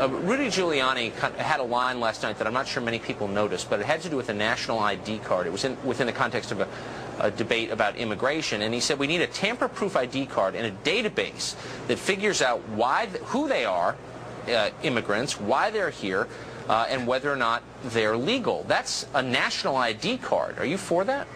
Rudy Giuliani had a line last night that I'm not sure many people noticed, but it had to do with a national ID card. It was within the context of a debate about immigration, and he said we need a tamper-proof ID card and a database that figures out who they are, immigrants, why they're here, and whether or not they're legal. That's a national ID card. Are you for that?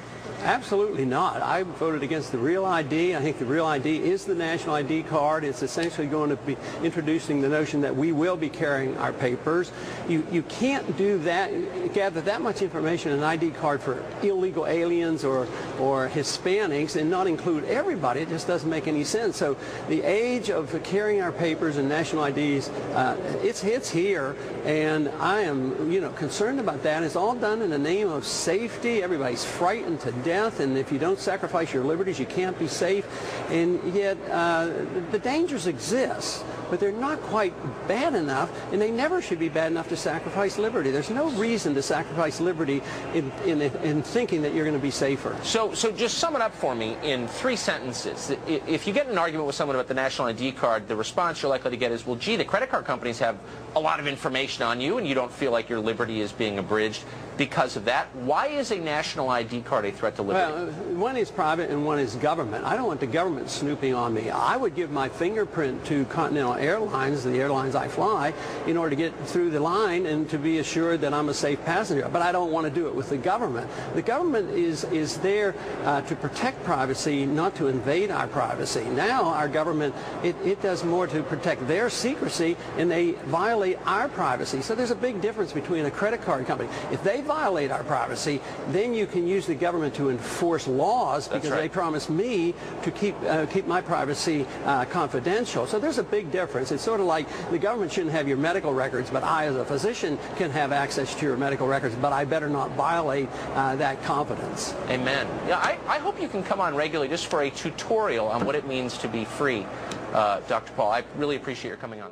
Absolutely not. I voted against the Real ID. I think the Real ID is the national ID card. It's essentially going to be introducing the notion that we will be carrying our papers. You can't do that, gather that much information in an ID card for illegal aliens or Hispanics and not include everybody. It just doesn't make any sense. So the age of carrying our papers and national IDs, it's here, and I am concerned about that. It's all done in the name of safety. Everybody's frightened to death, and if you don't sacrifice your liberties, you can't be safe. And yet the dangers exist, but they're not quite bad enough, and they never should be bad enough to sacrifice liberty. There's no reason to sacrifice liberty in thinking that you're going to be safer. So just sum it up for me in 3 sentences. If you get in an argument with someone about the national ID card, the response you're likely to get is, well, gee, the credit card companies have a lot of information on you, and you don't feel like your liberty is being abridged because of that. Why is a national ID card a threat to liberty? Well, one is private and one is government. I don't want the government snooping on me. I would give my fingerprint to Continental Airlines, the airlines I fly, in order to get through the line and to be assured that I'm a safe passenger. But I don't want to do it with the government. The government is there to protect privacy, not to invade our privacy. Now our government, it does more to protect their secrecy, and they violate our privacy. So there's a big difference between a credit card company. If they violate our privacy, then you can use the government to enforce laws because they promise me to keep my privacy confidential. So there's a big difference. It's sort of like the government shouldn't have your medical records, but I as a physician can have access to your medical records, but I better not violate that confidence. Amen. Yeah, I hope you can come on regularly just for a tutorial on what it means to be free, Dr. Paul. I really appreciate your coming on.